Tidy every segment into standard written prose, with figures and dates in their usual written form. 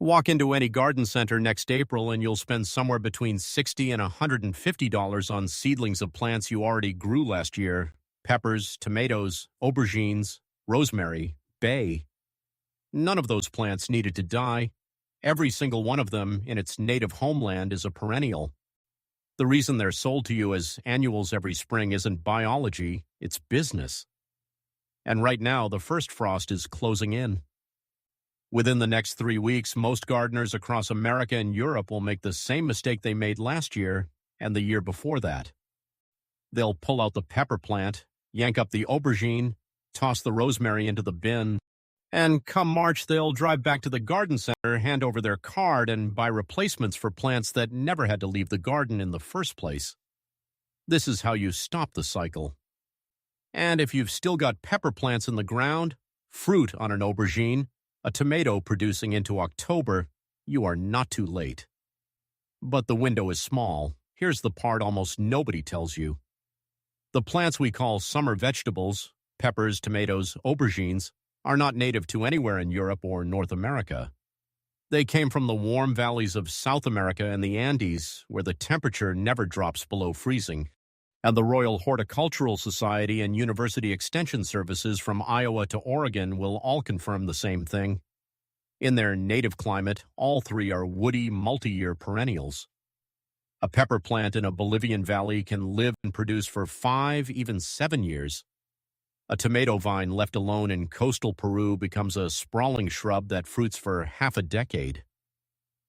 Walk into any garden center next April and you'll spend somewhere between $60 and $150 on seedlings of plants you already grew last year: peppers, tomatoes, aubergines, rosemary, bay. None of those plants needed to die. Every single one of them in its native homeland is a perennial. The reason they're sold to you as annuals every spring isn't biology, it's business. And right now, the first frost is closing in. Within the next 3 weeks, most gardeners across America and Europe will make the same mistake they made last year and the year before that. They'll pull out the pepper plant, yank up the aubergine, toss the rosemary into the bin, and come March, they'll drive back to the garden center, hand over their card, and buy replacements for plants that never had to leave the garden in the first place. This is how you stop the cycle. And if you've still got pepper plants in the ground, fruit on an aubergine, a tomato producing into October, you are not too late. But the window is small. Here's the part almost nobody tells you. The plants we call summer vegetables, peppers, tomatoes, aubergines, are not native to anywhere in Europe or North America. They came from the warm valleys of South America and the Andes, where the temperature never drops below freezing. And the Royal Horticultural Society and University Extension Services from Iowa to Oregon will all confirm the same thing. In their native climate, all three are woody, multi-year perennials. A pepper plant in a Bolivian valley can live and produce for 5, even 7 years. A tomato vine left alone in coastal Peru becomes a sprawling shrub that fruits for half a decade.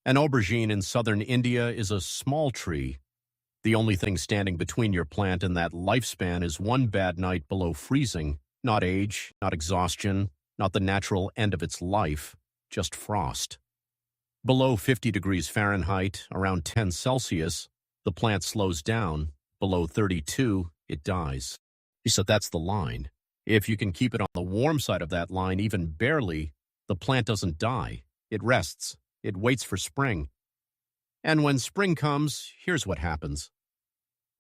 An aubergine in southern India is a small tree. The only thing standing between your plant and that lifespan is one bad night below freezing, not age, not exhaustion, not the natural end of its life, just frost. Below 50 degrees Fahrenheit, around 10 Celsius, the plant slows down. Below 32, it dies. So that's the line. If you can keep it on the warm side of that line, even barely, the plant doesn't die. It rests. It waits for spring. And when spring comes, here's what happens.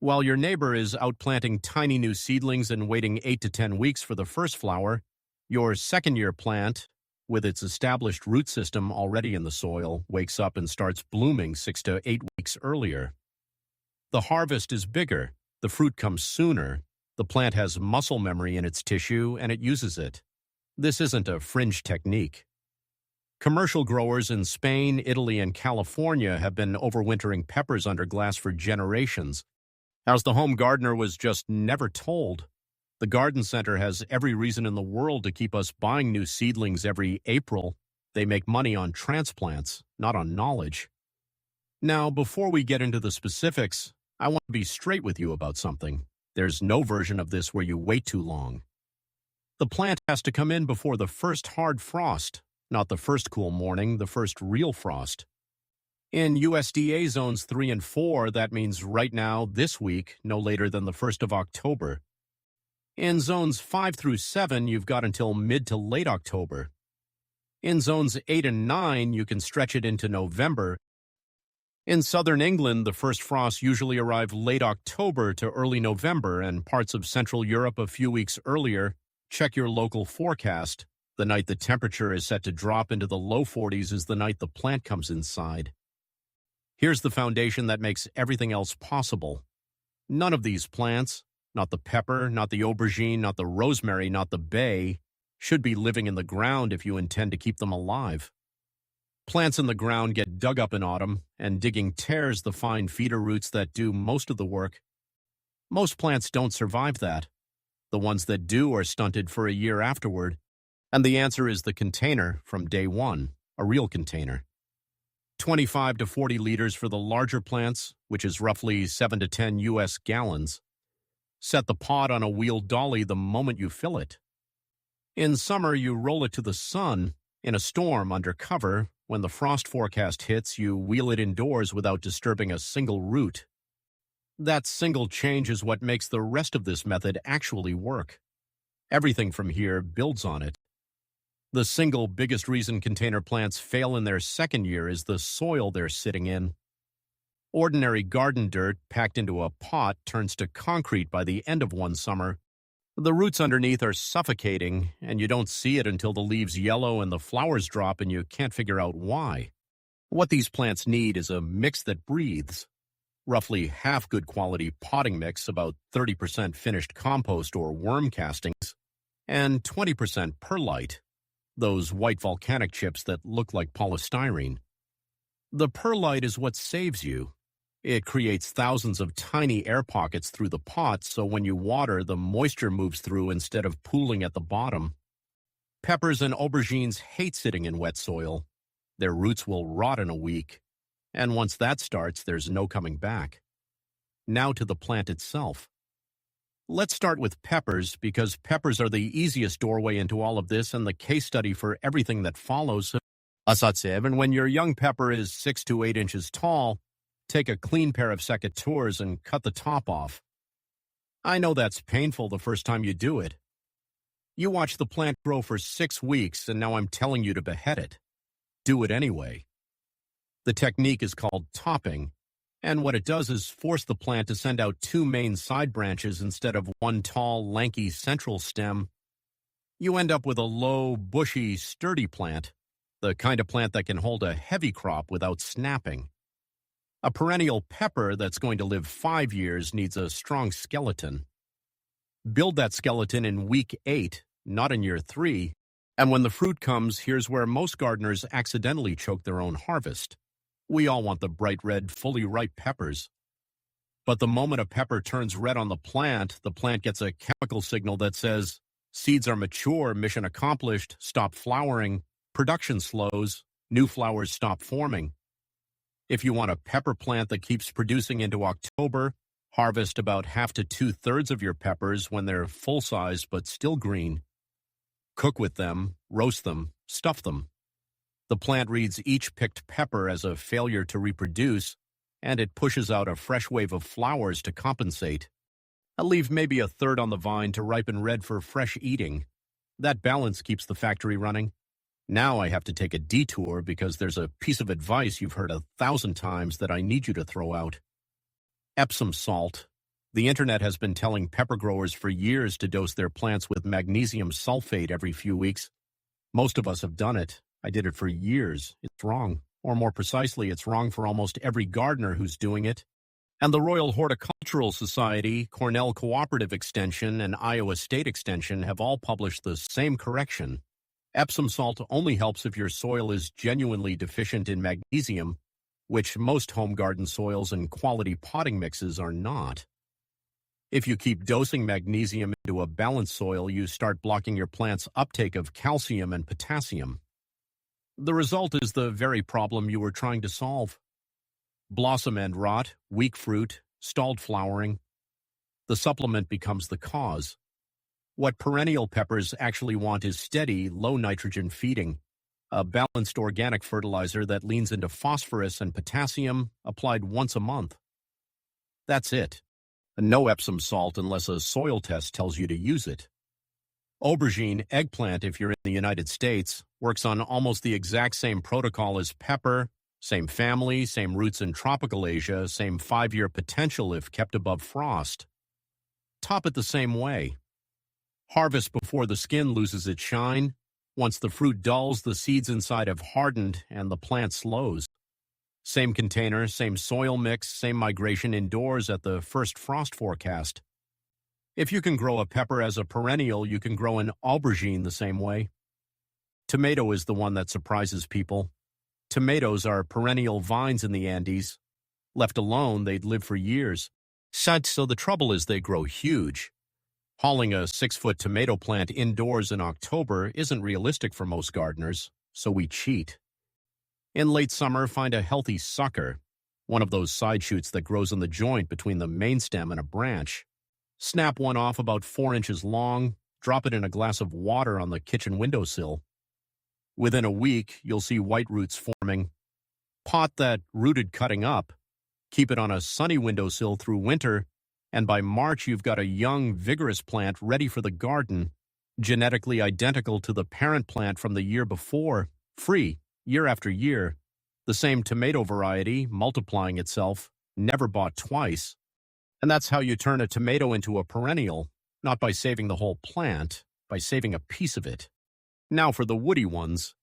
While your neighbor is out planting tiny new seedlings and waiting 8 to 10 weeks for the first flower, your second-year plant, with its established root system already in the soil, wakes up and starts blooming 6 to 8 weeks earlier. The harvest is bigger, the fruit comes sooner, the plant has muscle memory in its tissue, and it uses it. This isn't a fringe technique. Commercial growers in Spain, Italy, and California have been overwintering peppers under glass for generations, as the home gardener was just never told. The garden center has every reason in the world to keep us buying new seedlings every April. They make money on transplants, not on knowledge. Now, before we get into the specifics, I want to be straight with you about something. There's no version of this where you wait too long. The plant has to come in before the first hard frost, not the first cool morning, the first real frost. In USDA zones 3 and 4, that means right now, this week, no later than the 1st of October. In zones 5 through 7, you've got until mid to late October. In zones 8 and 9, you can stretch it into November. In southern England, the first frosts usually arrive late October to early November, and parts of Central Europe a few weeks earlier. Check your local forecast. The night the temperature is set to drop into the low 40s is the night the plant comes inside. Here's the foundation that makes everything else possible. None of these plants, not the pepper, not the aubergine, not the rosemary, not the bay, should be living in the ground if you intend to keep them alive. Plants in the ground get dug up in autumn, and digging tears the fine feeder roots that do most of the work. Most plants don't survive that. The ones that do are stunted for a year afterward. And the answer is the container from day one, a real container. 25 to 40 liters for the larger plants, which is roughly 7 to 10 U.S. gallons. Set the pot on a wheeled dolly the moment you fill it. In summer, you roll it to the sun. In a storm under cover, when the frost forecast hits, you wheel it indoors without disturbing a single root. That single change is what makes the rest of this method actually work. Everything from here builds on it. The single biggest reason container plants fail in their second year is the soil they're sitting in. Ordinary garden dirt packed into a pot turns to concrete by the end of one summer. The roots underneath are suffocating, and you don't see it until the leaves yellow and the flowers drop and you can't figure out why. What these plants need is a mix that breathes. Roughly half good quality potting mix, about 30% finished compost or worm castings, and 20% perlite, those white volcanic chips that look like polystyrene. The perlite is what saves you. It creates thousands of tiny air pockets through the pot, so when you water, the moisture moves through instead of pooling at the bottom. Peppers and aubergines hate sitting in wet soil. Their roots will rot in a week, and once that starts, there's no coming back. Now to the plant itself. Let's start with peppers, because peppers are the easiest doorway into all of this and the case study for everything that follows. And when your young pepper is 6 to 8 inches tall, take a clean pair of secateurs and cut the top off. I know that's painful the first time you do it. You watch the plant grow for 6 weeks, and now I'm telling you to behead it. Do it anyway. The technique is called topping, and what it does is force the plant to send out 2 main side branches instead of one tall, lanky central stem. You end up with a low, bushy, sturdy plant, the kind of plant that can hold a heavy crop without snapping. A perennial pepper that's going to live 5 years needs a strong skeleton. Build that skeleton in week 8, not in year 3, and when the fruit comes, here's where most gardeners accidentally choke their own harvest. We all want the bright red, fully ripe peppers. But the moment a pepper turns red on the plant gets a chemical signal that says, seeds are mature, mission accomplished, stop flowering, production slows, new flowers stop forming. If you want a pepper plant that keeps producing into October, harvest about half to 2/3 of your peppers when they're full-size but still green. Cook with them, roast them, stuff them. The plant reads each picked pepper as a failure to reproduce, and it pushes out a fresh wave of flowers to compensate. I'll leave maybe 1/3 on the vine to ripen red for fresh eating. That balance keeps the factory running. Now I have to take a detour because there's a piece of advice you've heard 1,000 times that I need you to throw out. Epsom salt. The internet has been telling pepper growers for years to dose their plants with magnesium sulfate every few weeks. Most of us have done it. I did it for years. It's wrong. Or more precisely, it's wrong for almost every gardener who's doing it. And the Royal Horticultural Society, Cornell Cooperative Extension, and Iowa State Extension have all published the same correction. Epsom salt only helps if your soil is genuinely deficient in magnesium, which most home garden soils and quality potting mixes are not. If you keep dosing magnesium into a balanced soil, you start blocking your plant's uptake of calcium and potassium. The result is the very problem you were trying to solve. Blossom end rot, weak fruit, stalled flowering. The supplement becomes the cause. What perennial peppers actually want is steady, low-nitrogen feeding, a balanced organic fertilizer that leans into phosphorus and potassium applied once a month. That's it. No Epsom salt unless a soil test tells you to use it. Aubergine eggplant, if you're in the United States, works on almost the exact same protocol as pepper, same family, same roots in tropical Asia, same 5-year potential if kept above frost. Top it the same way. Harvest before the skin loses its shine. Once the fruit dulls, the seeds inside have hardened and the plant slows. Same container, same soil mix, same migration indoors at the first frost forecast. If you can grow a pepper as a perennial, you can grow an aubergine the same way. Tomato is the one that surprises people. Tomatoes are perennial vines in the Andes. Left alone, they'd live for years. So the trouble is they grow huge. Hauling a 6-foot tomato plant indoors in October isn't realistic for most gardeners, so we cheat. In late summer, find a healthy sucker, one of those side shoots that grows in the joint between the main stem and a branch. Snap one off about 4 inches long, drop it in a glass of water on the kitchen windowsill. Within a week, you'll see white roots forming. Pot that rooted cutting up, keep it on a sunny windowsill through winter, and by March you've got a young, vigorous plant ready for the garden, genetically identical to the parent plant from the year before, free, year after year, the same tomato variety, multiplying itself, never bought twice. And that's how you turn a tomato into a perennial, not by saving the whole plant, by saving a piece of it. Now for the woody ones.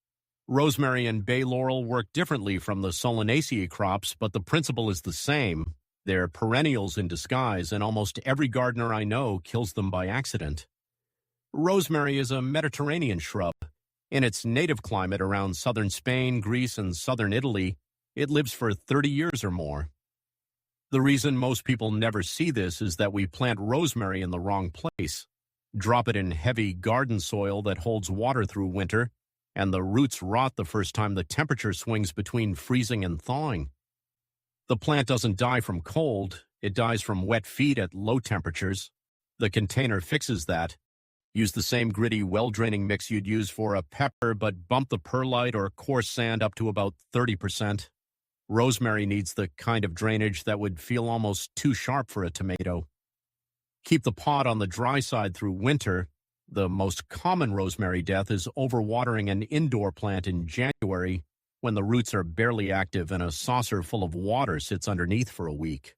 Rosemary and bay laurel work differently from the Solanaceae crops, but the principle is the same. They're perennials in disguise, and almost every gardener I know kills them by accident. Rosemary is a Mediterranean shrub. In its native climate around southern Spain, Greece, and southern Italy, it lives for 30 years or more. The reason most people never see this is that we plant rosemary in the wrong place. Drop it in heavy garden soil that holds water through winter, and the roots rot the first time the temperature swings between freezing and thawing. The plant doesn't die from cold, it dies from wet feet at low temperatures. The container fixes that. Use the same gritty, well-draining mix you'd use for a pepper, but bump the perlite or coarse sand up to about 30%. Rosemary needs the kind of drainage that would feel almost too sharp for a tomato. Keep the pot on the dry side through winter. The most common rosemary death is overwatering an indoor plant in January when the roots are barely active and a saucer full of water sits underneath for a week.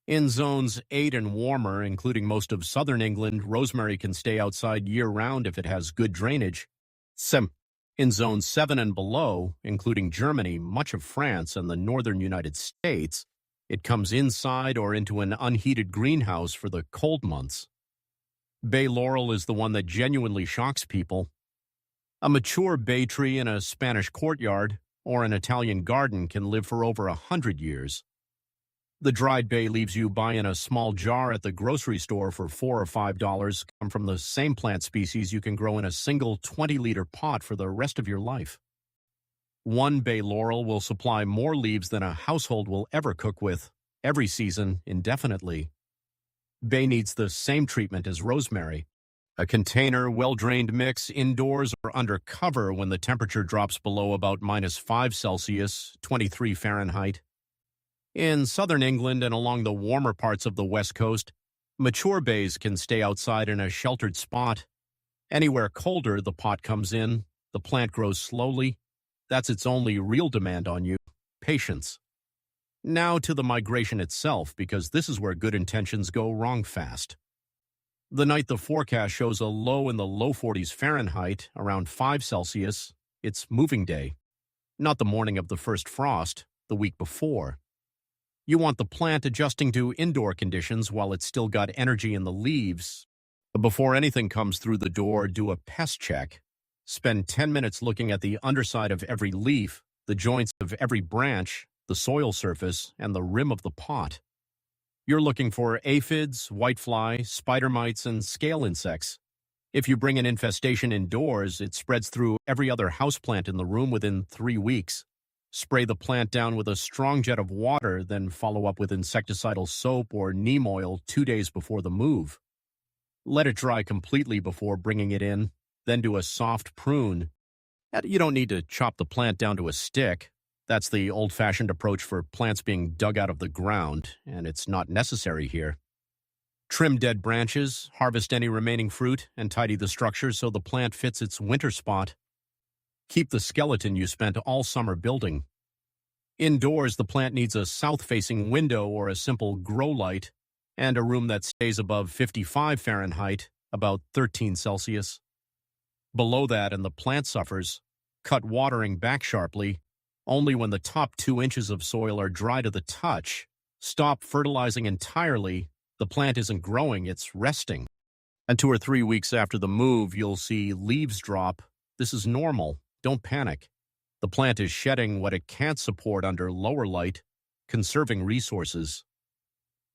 In zones 8 and warmer, including most of southern England, rosemary can stay outside year-round if it has good drainage. In zones 7 and below, including Germany, much of France, and the northern United States, it comes inside or into an unheated greenhouse for the cold months. Bay laurel is the one that genuinely shocks people. A mature bay tree in a Spanish courtyard or an Italian garden can live for over 100 years. The dried bay leaves you buy in a small jar at the grocery store for $4 or $5 come from the same plant species you can grow in a single 20-liter pot for the rest of your life. One bay laurel will supply more leaves than a household will ever cook with, every season, indefinitely. Bay needs the same treatment as rosemary. A container, well-drained mix indoors or under cover when the temperature drops below about -5°C, 23 Fahrenheit. In southern England and along the warmer parts of the west coast, mature bays can stay outside in a sheltered spot. Anywhere colder, the pot comes in, the plant grows slowly. That's its only real demand on you, patience. Now to the migration itself, because this is where good intentions go wrong fast. The night the forecast shows a low in the low 40s Fahrenheit, around 5°C, it's moving day. Not the morning of the first frost, the week before. You want the plant adjusting to indoor conditions while it's still got energy in the leaves. Before anything comes through the door, do a pest check. Spend 10 minutes looking at the underside of every leaf, the joints of every branch, the soil surface, and the rim of the pot. You're looking for aphids, whitefly, spider mites, and scale insects. If you bring an infestation indoors, it spreads through every other houseplant in the room within 3 weeks. Spray the plant down with a strong jet of water, then follow up with insecticidal soap or neem oil 2 days before the move. Let it dry completely before bringing it in, then do a soft prune. You don't need to chop the plant down to a stick. That's the old-fashioned approach for plants being dug out of the ground, and it's not necessary here. Trim dead branches, harvest any remaining fruit, and tidy the structure so the plant fits its winter spot. Keep the skeleton you spent all summer building. Indoors, the plant needs a south-facing window or a simple grow light, and a room that stays above 55 Fahrenheit, about 13 Celsius. Below that, and the plant suffers, cut watering back sharply. Only when the top 2 inches of soil are dry to the touch. Stop fertilizing entirely. The plant isn't growing, it's resting. And 2 or 3 weeks after the move, you'll see leaves drop. This is normal. Don't panic. The plant is shedding what it can't support under lower light, conserving resources.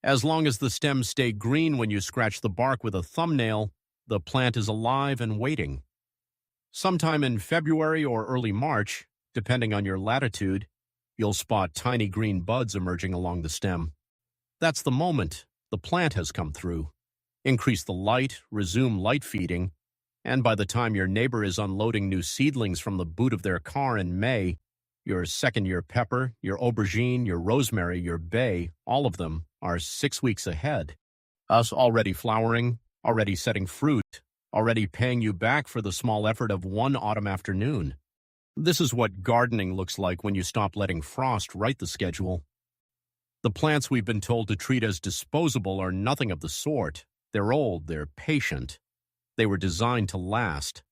As long as the stems stay green when you scratch the bark with a thumbnail, the plant is alive and waiting. Sometime in February or early March, depending on your latitude, you'll spot tiny green buds emerging along the stem. That's the moment the plant has come through. Increase the light, resume light feeding, and by the time your neighbor is unloading new seedlings from the boot of their car in May, your second-year pepper, your aubergine, your rosemary, your bay, all of them are 6 weeks ahead. Us already flowering, already setting fruit, already paying you back for the small effort of one autumn afternoon. This is what gardening looks like when you stop letting frost write the schedule. The plants we've been told to treat as disposable are nothing of the sort. They're old, they're patient. They were designed to last.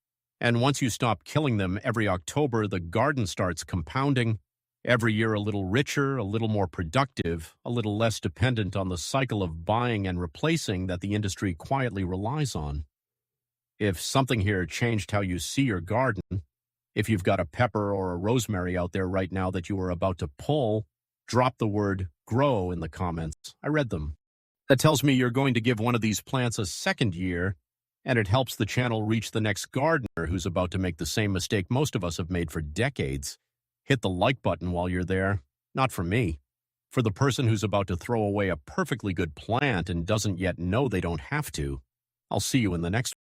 And once you stop killing them every October, the garden starts compounding. Every year a little richer, a little more productive, a little less dependent on the cycle of buying and replacing that the industry quietly relies on. If something here changed how you see your garden, if you've got a pepper or a rosemary out there right now that you are about to pull, drop the word grow in the comments. I read them. That tells me you're going to give one of these plants a second year, and it helps the channel reach the next gardener who's about to make the same mistake most of us have made for decades. Hit the like button while you're there. Not for me. For the person who's about to throw away a perfectly good plant and doesn't yet know they don't have to. I'll see you in the next